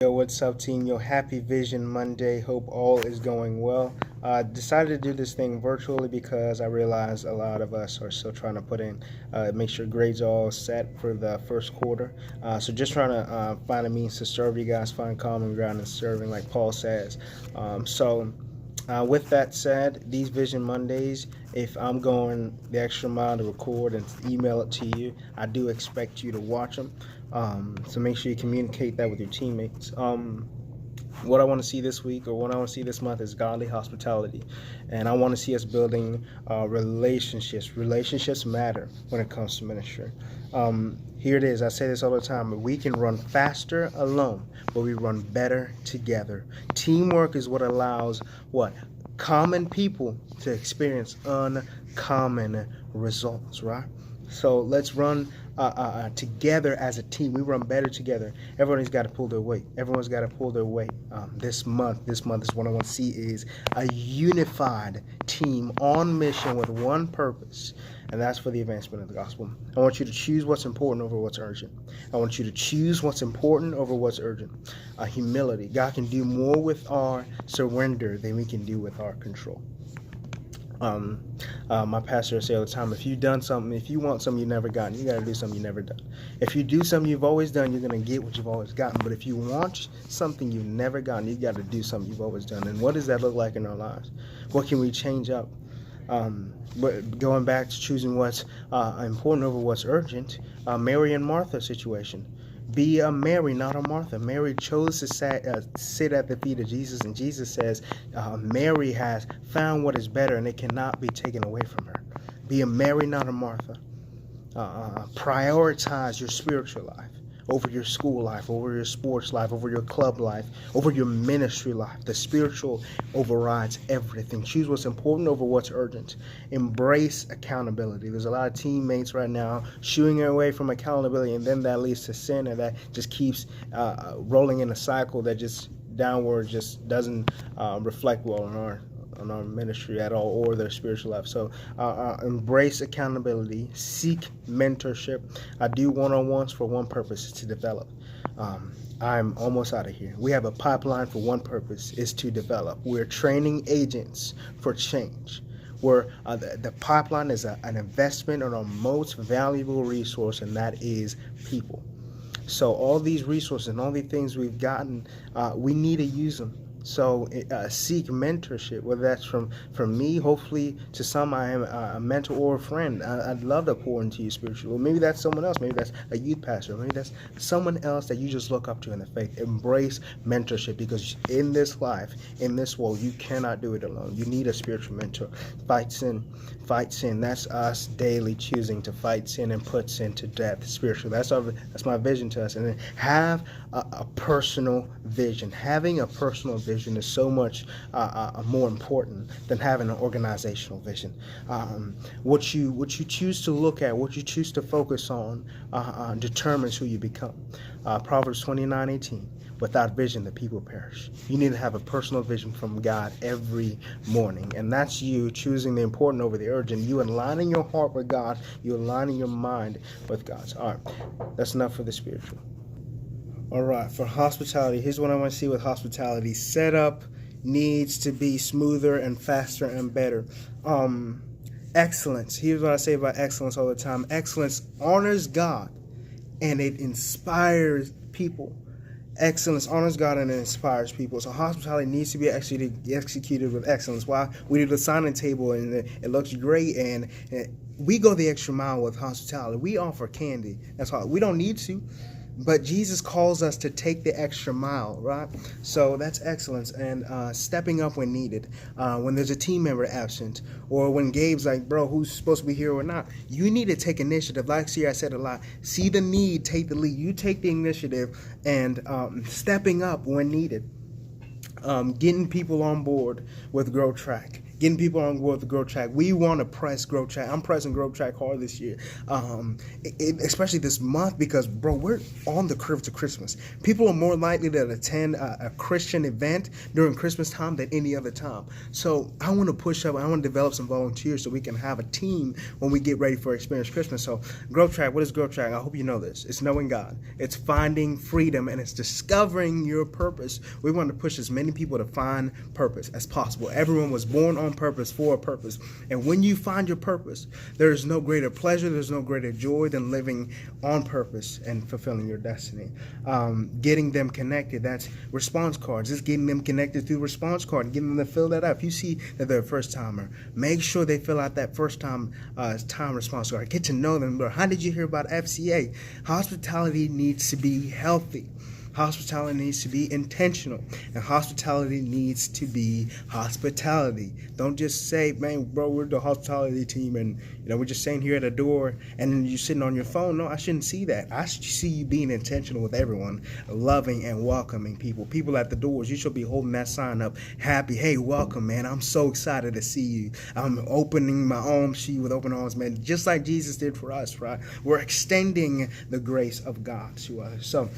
Yo, what's up, team? Yo, happy Vision Monday. Hope all is going well. Decided to do this thing virtually because I realize a lot of us are still trying to put in, make sure grades are all set for the first quarter. So just trying to find a means to serve you guys, find common ground in serving, like Paul says. With that said, these Vision Mondays, if I'm going the extra mile to record and email it to you, I do expect you to watch them. So make sure you communicate that with your teammates. What I want to see this week or what I want to see this month is godly hospitality. And I want to see us building relationships. Relationships matter when it comes to ministry. Here it is. I say this all the time. We can run faster alone, but we run better together. Teamwork is what allows what? Common people to experience uncommon results, right? So let's run together as a team. We run better together. Everybody's got to pull their weight. Everyone's got to pull their weight. This month is what I want to see is a unified team on mission with one purpose, and that's for the advancement of the gospel. I want you to choose what's important over what's urgent. I want you to choose what's important over what's urgent. Humility. God can do more with our surrender than we can do with our control. My pastor say all the time, if you've done something, if you want something you've never gotten, you got to do something you've never done. If you do something you've always done, you're going to get what you've always gotten. But if you want something you've never gotten, you got to do something you've always done. And what does that look like in our lives? What can we change up? But going back to choosing what's important over what's urgent, Mary and Martha situation. Be a Mary, not a Martha. Mary chose to sit at the feet of Jesus, and Jesus says, Mary has found what is better, and it cannot be taken away from her. Be a Mary, not a Martha. Prioritize your spiritual life over your school life, over your sports life, over your club life, over your ministry life. The spiritual overrides everything. Choose what's important over what's urgent. Embrace accountability. There's a lot of teammates right now shooing away from accountability, and then that leads to sin, and that just keeps rolling in a cycle that just downward just doesn't reflect well on our ministry at all or their spiritual life. So embrace accountability, seek mentorship. I do one-on-ones for one purpose, is to develop. I'm almost out of here. We have a pipeline for one purpose, is to develop. We're training agents for change. Where the pipeline is an investment on our most valuable resource, and that is people. So all these resources and all the things we've gotten, we need to use them. So seek mentorship, whether that's from me, hopefully to some I am a mentor or a friend. I'd love to pour into you spiritually. Or maybe that's someone else. Maybe that's a youth pastor. Maybe that's someone else that you just look up to in the faith. Embrace mentorship, because in this life, in this world, you cannot do it alone. You need a spiritual mentor. Fight sin. Fight sin. That's us daily choosing to fight sin and put sin to death spiritually. That's my vision to us. And then have a personal vision. Having a personal vision is so much more important than having an organizational vision. What you choose to look at, what you choose to focus on, determines who you become. Proverbs 29:18. Without vision, the people perish. You need to have a personal vision from God every morning. And that's you choosing the important over the urgent. You aligning your heart with God. You aligning your mind with God's. All right. That's enough for the spiritual. All right. For hospitality, here's what I want to see with hospitality. Setup needs to be smoother and faster and better. Excellence. Here's what I say about excellence all the time. Excellence honors God, and it inspires people. Excellence honors God and it inspires people. So hospitality needs to be executed with excellence. Why? We do the signing table and it looks great, and we go the extra mile with hospitality. We offer candy. That's all. We don't need to, but Jesus calls us to take the extra mile, right? So that's excellence, and stepping up when needed. When there's a team member absent, or when Gabe's like, bro, who's supposed to be here or not? You need to take initiative. Like I said a lot, see the need, take the lead. You take the initiative and stepping up when needed. Getting people on board with Grow Track. getting people on board with the Growth Track. We want to press Growth Track. I'm pressing Growth Track hard this year, especially this month, because, bro, we're on the curve to Christmas. People are more likely to attend a Christian event during Christmas time than any other time. So I want to push up. I want to develop some volunteers so we can have a team when we get ready for Experience Christmas. So Growth Track, what is Growth Track? I hope you know this. It's knowing God. It's finding freedom, and it's discovering your purpose. We want to push as many people to find purpose as possible. Everyone was born on purpose for a purpose. And when you find your purpose, there is no greater pleasure, there's no greater joy than living on purpose and fulfilling your destiny. Getting them connected, that's response cards. Just getting them connected through response card and getting them to fill that out. If you see that they're a first timer, make sure they fill out that first time response card. Get to know them. How did you hear about FCA? Hospitality needs to be healthy. Hospitality needs to be intentional, and hospitality needs to be hospitality. Don't just say, man, bro, we're the hospitality team, and we're just sitting here at a door, and then you're sitting on your phone. No, I shouldn't see that. I should see you being intentional with everyone, loving and welcoming people. People at the doors, you should be holding that sign up, happy, hey, welcome, man. I'm so excited to see you. I'm opening my arms to you with open arms, man, just like Jesus did for us, right? We're extending the grace of God to us. So,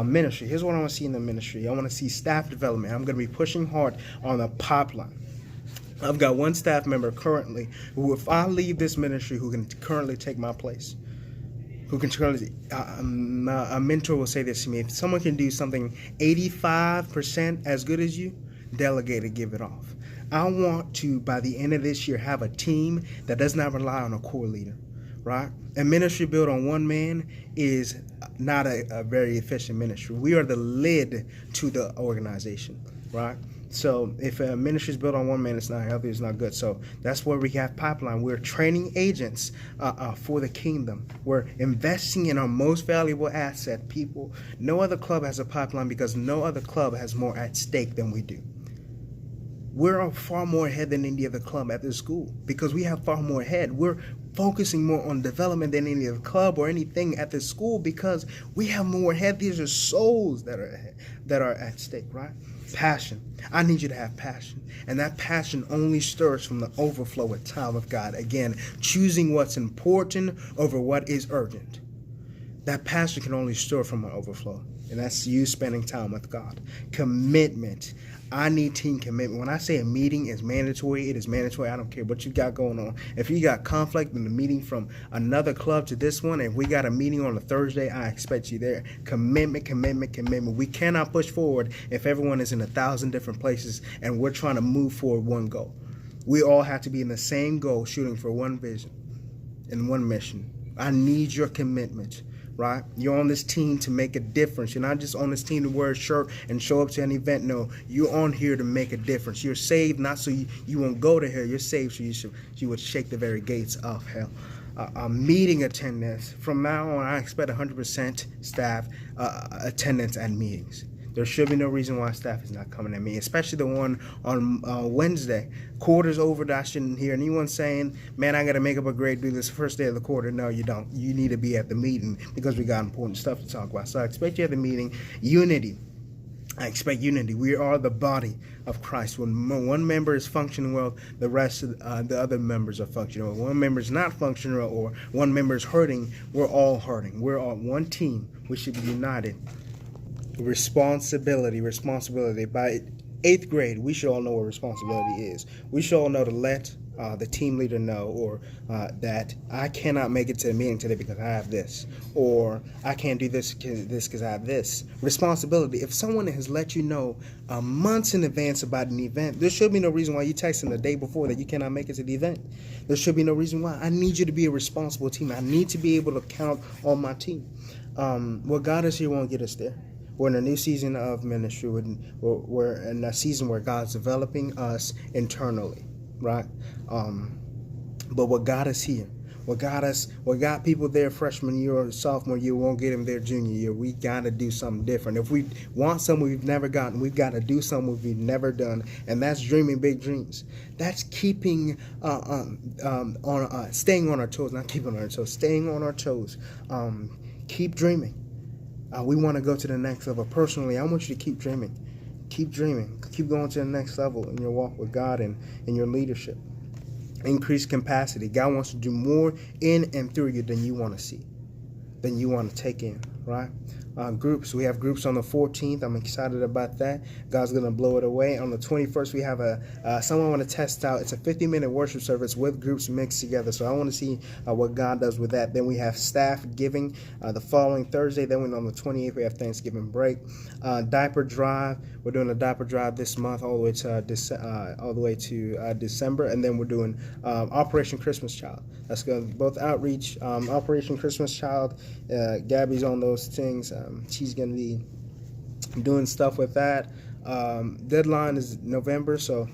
ministry. Here's what I want to see in the ministry. I want to see staff development. I'm going to be pushing hard on the pipeline. I've got one staff member currently who, if I leave this ministry, who can currently take my place. Who can currently, a mentor will say this to me: if someone can do something 85% as good as you, delegate and give it off. I want to, by the end of this year, have a team that does not rely on a core leader. Right? A ministry built on one man is not a very efficient ministry. We are the lid to the organization, right? So if a ministry is built on one man, it's not healthy, it's not good. So that's where we have pipeline. We're training agents for the kingdom. We're investing in our most valuable asset, people. No other club has a pipeline because no other club has more at stake than we do. We're far more ahead than any other club at this school because we have far more ahead. We're focusing more on development than any other club or anything at this school because we have more ahead. These are souls that are ahead, that are at stake, right? Passion. I need you to have passion. And that passion only stirs from the overflow with time with God. Again, choosing what's important over what is urgent. That passion can only stir from an overflow. And that's you spending time with God. Commitment. I need team commitment. When I say a meeting is mandatory, it is mandatory. I don't care what you got going on. If you got conflict in the meeting from another club to this one, and we got a meeting on a Thursday, I expect you there. Commitment, commitment, commitment. We cannot push forward if everyone is in 1,000 different places and we're trying to move forward one goal. We all have to be in the same goal, shooting for one vision and one mission. I need your commitment. Right? You're on this team to make a difference. You're not just on this team to wear a shirt and show up to an event. No, you're on here to make a difference. You're saved not so you won't go to hell. You're saved so you would shake the very gates of hell. Meeting attendance. From now on, I expect 100% staff attendance at meetings. There should be no reason why staff is not coming at me, especially the one on Wednesday. Quarter's over, I shouldn't hear anyone saying, man, I got to make up a grade, do this first day of the quarter. No, you don't. You need to be at the meeting because we got important stuff to talk about. So I expect you at the meeting. Unity. I expect unity. We are the body of Christ. When one member is functioning well, the rest of the other members are functioning well. One member is not functioning well or one member is hurting, we're all hurting. We're all one team. We should be united. Responsibility. By 8th grade, we should all know what responsibility is. We should all know to let the team leader know, or that I cannot make it to the meeting today because I have this, or I can't do this because I have this. Responsibility. If someone has let you know months in advance about an event, there should be no reason why you text them the day before that you cannot make it to the event. There should be no reason why. I need you to be a responsible team. I need to be able to count on my team. What got us here won't get us there. We're in a new season of ministry. We're in a season where God's developing us internally, right? But what got us here, what got people there freshman year or sophomore year, won't get them there junior year. We got to do something different. If we want something we've never gotten, we've got to do something we've never done, and that's dreaming big dreams. That's keeping staying on our toes, not keeping on our toes, staying on our toes. Keep dreaming. We want to go to the next level. Personally, I want you to keep dreaming. Keep dreaming. Keep going to the next level in your walk with God and in your leadership. Increase capacity. God wants to do more in and through you than you want to see, than you want to take in, right? Groups. We have groups on the 14th. I'm excited about that. God's going to blow it away. On the 21st, we have someone I want to test out. It's a 50-minute worship service with groups mixed together. So I want to see what God does with that. Then we have staff giving the following Thursday. Then on the 28th, we have Thanksgiving break. Diaper drive. We're doing a diaper drive this month all the way to December. And then we're doing Operation Christmas Child. That's going to both outreach, Operation Christmas Child. Gabby's on those things. She's going to be doing stuff with that. Deadline is November, so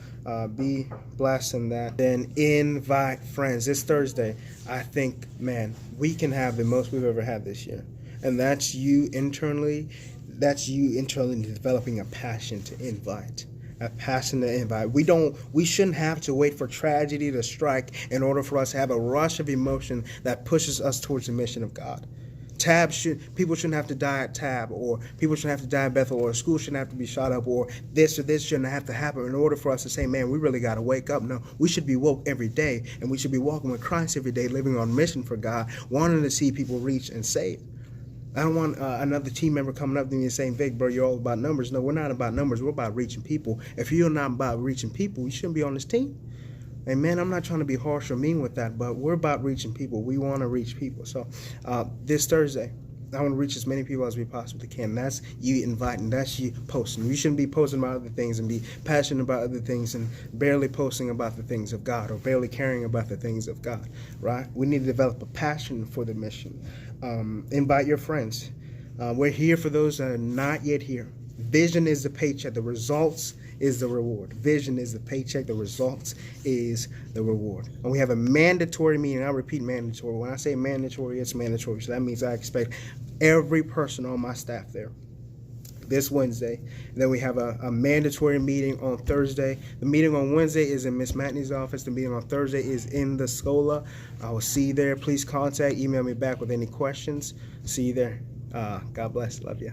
be blessed in that. Then invite friends. This Thursday, I think, man, we can have the most we've ever had this year. And that's you internally. That's you internally developing a passion to invite. A passion to invite. We shouldn't have to wait for tragedy to strike in order for us to have a rush of emotion that pushes us towards the mission of God. People shouldn't have to die at Tab, or people shouldn't have to die at Bethel, or school shouldn't have to be shot up, or this shouldn't have to happen in order for us to say, man, we really got to wake up. No, we should be woke every day, and we should be walking with Christ every day, living on mission for God, wanting to see people reach and saved. I don't want another team member coming up to me and saying, Vic, bro, you're all about numbers. No, we're not about numbers. We're about reaching people. If you're not about reaching people, you shouldn't be on this team. And man, I'm not trying to be harsh or mean with that, but we're about reaching people. We want to reach people. So this Thursday, I want to reach as many people as we possibly can. That's you inviting. That's you posting. You shouldn't be posting about other things and be passionate about other things and barely posting about the things of God or barely caring about the things of God, right? We need to develop a passion for the mission. Invite your friends. We're here for those that are not yet here. Vision is the paycheck. The results is the reward. Vision is the paycheck. The results is the reward. And we have a mandatory meeting. I repeat, mandatory. When I say mandatory, it's mandatory. So that means I expect every person on my staff there this Wednesday. And then we have a mandatory meeting on Thursday. The meeting on Wednesday is in Miss Matney's office. The meeting on Thursday is in the Scola. I will see you there. Please email me back with any questions. See you there. God bless. Love you.